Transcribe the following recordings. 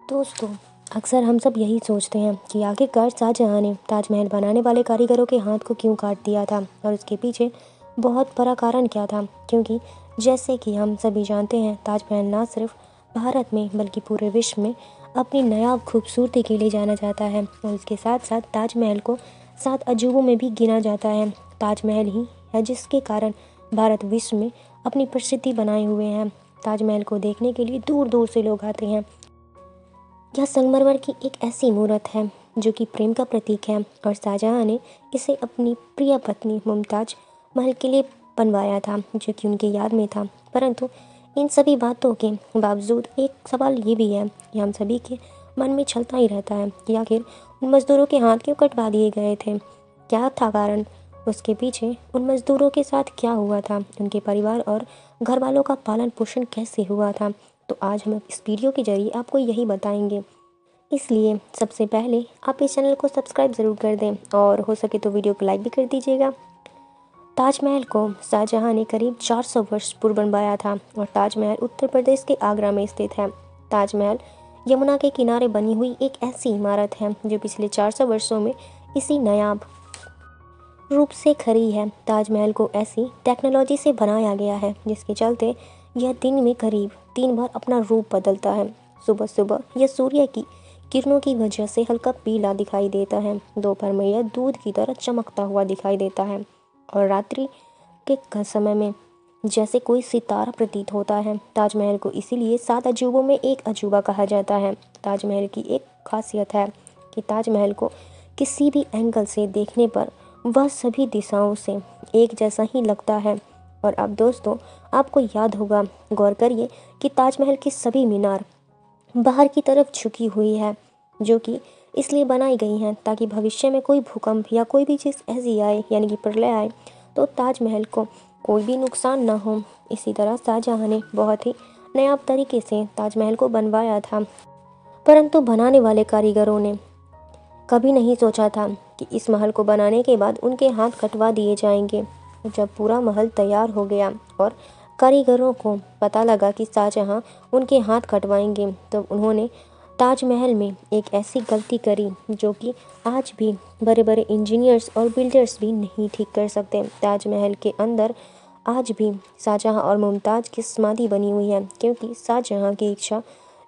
दोस्तों, अक्सर हम सब यही सोचते हैं कि आखिरकार शाहजहाँ ने ताजमहल बनाने वाले कारीगरों के हाथ को क्यों काट दिया था और उसके पीछे बहुत बड़ा कारण क्या था। क्योंकि जैसे कि हम सभी जानते हैं, ताजमहल ना सिर्फ भारत में बल्कि पूरे विश्व में अपनी नायाब खूबसूरती के लिए जाना जाता है और इसके साथ साथ ताजमहल को 7 अजूबों में भी गिना जाता है। ताजमहल ही है जिसके कारण भारत विश्व में अपनी प्रसिद्धि बनाए हुए हैं। ताजमहल को देखने के लिए दूर दूर से लोग आते हैं। यह संगमरमर की एक ऐसी मूर्त है जो कि प्रेम का प्रतीक है और शाहजहाँ ने इसे अपनी प्रिय पत्नी मुमताज महल के लिए बनवाया था, जो कि उनकी याद में था। परंतु इन सभी बातों के बावजूद एक सवाल ये भी है कि हम सभी के मन में चलता ही रहता है कि आखिर उन मज़दूरों के हाथ क्यों कटवा दिए गए थे। क्या था कारण, उसके पीछे उन मज़दूरों के साथ क्या हुआ था, उनके परिवार और घर वालों का पालन पोषण कैसे हुआ था। तो आज हम इस वीडियो के जरिए आपको यही बताएंगे। इसलिए सबसे पहले आप इस चैनल को सब्सक्राइब ज़रूर कर दें और हो सके तो वीडियो को लाइक भी कर दीजिएगा। ताजमहल को शाहजहाँ ने करीब 400 वर्ष पूर्व बनवाया था और ताजमहल उत्तर प्रदेश के आगरा में स्थित है। ताजमहल यमुना के किनारे बनी हुई एक ऐसी इमारत है जो पिछले 400 वर्षों में इसी नायाब रूप से खड़ी है। ताजमहल को ऐसी टेक्नोलॉजी से बनाया गया है जिसके चलते यह दिन में करीब 3 बार अपना रूप बदलता है। सुबह सुबह यह सूर्य की किरणों की वजह से हल्का पीला दिखाई देता है, दोपहर में यह दूध की तरह चमकता हुआ दिखाई देता है और रात्रि के समय में जैसे कोई सितारा प्रतीत होता है। ताजमहल को इसीलिए 7 अजूबों में एक अजूबा कहा जाता है। ताजमहल की एक खासियत है कि ताजमहल को किसी भी एंगल से देखने पर वह सभी दिशाओं से एक जैसा ही लगता है। और अब दोस्तों, आपको याद होगा, गौर करिए कि ताजमहल की सभी मीनार बाहर की तरफ झुकी हुई है, जो कि इसलिए बनाई गई हैं ताकि भविष्य में कोई भूकंप या कोई भी चीज़ ऐसी आए यानी कि प्रलय आए तो ताजमहल को कोई भी नुकसान ना हो। इसी तरह शाहजहाँ ने बहुत ही नायाब तरीके से ताजमहल को बनवाया था, परंतु बनाने वाले कारीगरों ने कभी नहीं सोचा था कि इस महल को बनाने के बाद उनके हाथ कटवा दिए जाएंगे। जब पूरा महल तैयार हो गया और कारीगरों को पता लगा कि शाहजहाँ उनके हाथ कटवाएंगे, तो उन्होंने ताजमहल में एक ऐसी गलती करी जो कि आज भी बड़े बड़े इंजीनियर्स और बिल्डर्स भी नहीं ठीक कर सकते। ताजमहल के अंदर आज भी शाहजहाँ और मुमताज़ की समाधि बनी हुई है, क्योंकि शाहजहाँ की इच्छा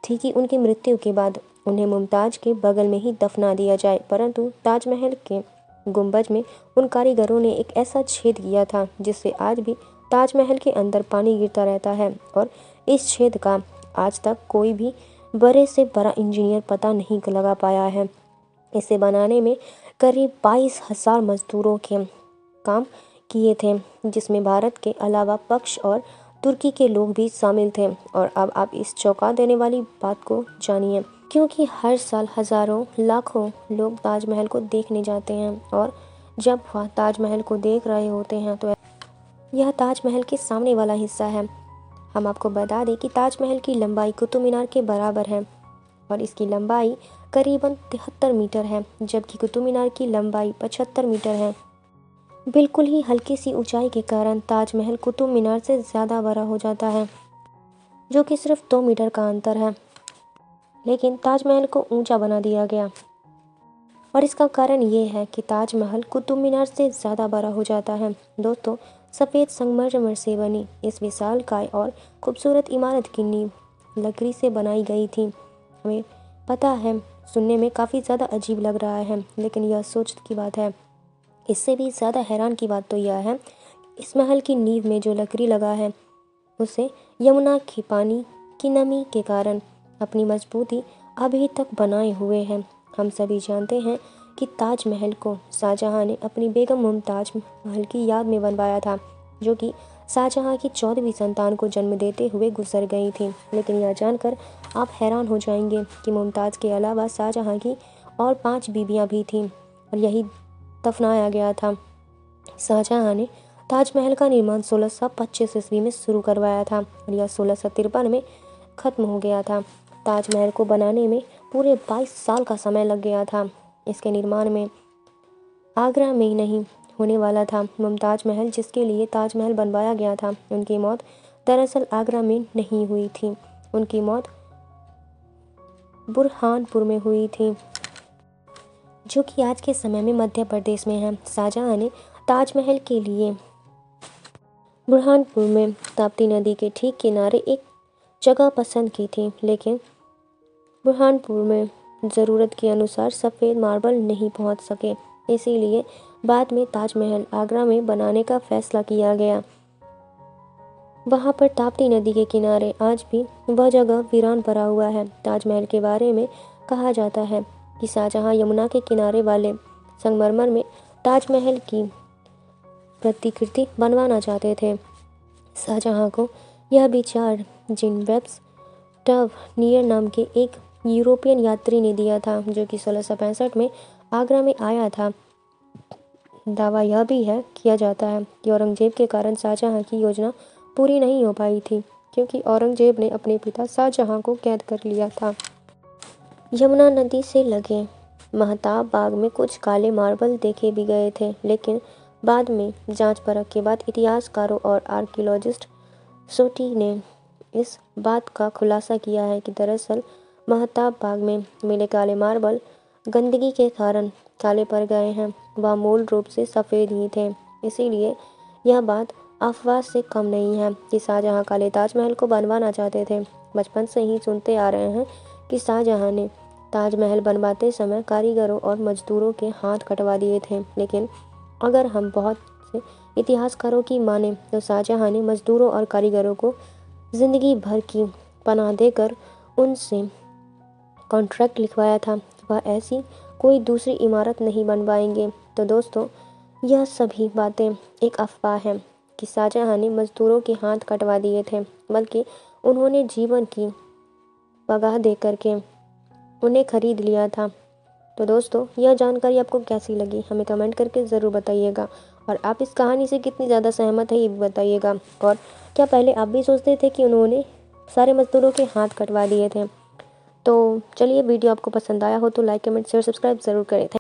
थी कि उनकी मृत्यु के बाद उन्हें मुमताज़ के बगल में ही दफना दिया जाए। परंतु ताजमहल के गुंबज में उन कारीगरों ने एक ऐसा छेद किया था जिससे आज भी ताजमहल के अंदर पानी गिरता रहता है और इस छेद का आज तक कोई भी बड़े से बड़ा इंजीनियर पता नहीं लगा पाया है। इसे बनाने में करीब 22,000 मजदूरों के काम किए थे, जिसमें भारत के अलावा पक्ष और तुर्की के लोग भी शामिल थे। और अब आप इस चौंका देने वाली बात को जानिए, क्योंकि हर साल हज़ारों लाखों लोग ताजमहल को देखने जाते हैं और जब वह ताजमहल को देख रहे होते हैं तो यह ताजमहल के सामने वाला हिस्सा है। हम आपको बता दें कि ताजमहल की लंबाई कुतुब मीनार के बराबर है और इसकी लंबाई करीबन 73 मीटर है, जबकि कुतुब मीनार की लंबाई 75 मीटर है। बिल्कुल ही हल्की सी ऊंचाई के कारण ताजमहल कुतुब मीनार से ज़्यादा बड़ा हो जाता है, जो कि सिर्फ 2 मीटर का अंतर है। लेकिन ताजमहल को ऊंचा बना दिया गया और इसका कारण ये है कि ताजमहल कुतुब मीनार से ज़्यादा बड़ा हो जाता है। दोस्तों, सफ़ेद संगमरमर से बनी इस विशालकाय और खूबसूरत इमारत की नींव लकड़ी से बनाई गई थी। हमें पता है, सुनने में काफ़ी ज़्यादा अजीब लग रहा है, लेकिन यह सोच की बात है। इससे भी ज़्यादा हैरान की बात तो यह है, इस महल की नींव में जो लकड़ी लगा है उसे यमुना की पानी की नमी के कारण अपनी मजबूती अभी तक बनाए हुए हैं। हम सभी जानते हैं कि ताजमहल को शाहजहाँ ने अपनी बेगम मुमताज़ महल की याद में बनवाया था, जो कि शाहजहाँ की 14वीं संतान को जन्म देते हुए गुजर गई थी। लेकिन यह जानकर आप हैरान हो जाएंगे कि मुमताज़ के अलावा शाहजहाँ की और 5 बीवियाँ भी थीं और यही दफनाया गया था। शाहजहाँ ने ताजमहल का निर्माण 1625 ईस्वी में शुरू करवाया था और यह 1653 में ख़त्म हो गया था। ताजमहल को बनाने में पूरे 22 साल का समय लग गया था। इसके निर्माण में आगरा में ही नहीं होने वाला था। मुमताज महल, जिसके लिए ताजमहल बनवाया गया था, उनकी मौत दरअसल आगरा में नहीं हुई थी। उनकी मौत बुरहानपुर में हुई थी, जो कि आज के समय में मध्य प्रदेश में है। शाहजहाँ ने ताजमहल के लिए बुरहानपुर में ताप्ती नदी के ठीक किनारे एक जगह पसंद की थी, लेकिन बुरहानपुर में ज़रूरत के अनुसार सफ़ेद मार्बल नहीं पहुंच सके। इसीलिए बाद में ताजमहल आगरा में बनाने का फैसला किया गया। वहां पर ताप्ती नदी के किनारे आज भी वह जगह वीरान पड़ा हुआ है। ताजमहल के बारे में कहा जाता है कि शाहजहाँ यमुना के किनारे वाले संगमरमर में ताजमहल की प्रतिकृति बनवाना चाहते थे। शाहजहाँ को यह विचार जीन-बेप्टिस्ट टवरनियर नाम के एक यूरोपियन यात्री ने दिया था, जो कि 1665 में आगरा में आया था। दावा यह भी किया जाता है कि औरंगजेब के कारण शाहजहाँ की योजना पूरी नहीं हो पाई थी, क्योंकि औरंगजेब ने अपने पिता शाहजहाँ को कैद कर लिया था। यमुना नदी से लगे महताब बाग में कुछ काले मार्बल देखे भी गए थे, लेकिन बाद में जांच परख के बाद इतिहासकारों और आर्कियोलॉजिस्ट सोटी ने इस बात का खुलासा किया है कि दरअसल महताब बाग में मिले काले मार्बल गंदगी के कारण काले पड़ गए हैं। वह मूल रूप से सफ़ेद ही थे। इसीलिए यह बात अफवाह से कम नहीं है कि शाहजहाँ काले ताजमहल को बनवाना चाहते थे। बचपन से ही सुनते आ रहे हैं कि शाहजहाँ ने ताजमहल बनवाते समय कारीगरों और मजदूरों के हाथ कटवा दिए थे, लेकिन अगर हम बहुत से इतिहासकारों की माने तो शाहजहाँ ने मजदूरों और कारीगरों को ज़िंदगी भर की पनाह देकर उनसे कॉन्ट्रैक्ट लिखवाया था, वह ऐसी कोई दूसरी इमारत नहीं बनवाएंगे। तो दोस्तों, यह सभी बातें एक अफवाह है कि शाहजहाँ ने मजदूरों के हाथ कटवा दिए थे, बल्कि उन्होंने जीवन की पगार दे करके उन्हें खरीद लिया था। तो दोस्तों, यह जानकारी आपको कैसी लगी हमें कमेंट करके ज़रूर बताइएगा, और आप इस कहानी से कितनी ज़्यादा सहमत है ये भी बताइएगा। और क्या पहले आप भी सोचते थे कि उन्होंने सारे मजदूरों के हाथ कटवा दिए थे? तो चलिए, वीडियो आपको पसंद आया हो तो लाइक, कमेंट, शेयर, सब्सक्राइब ज़रूर करें।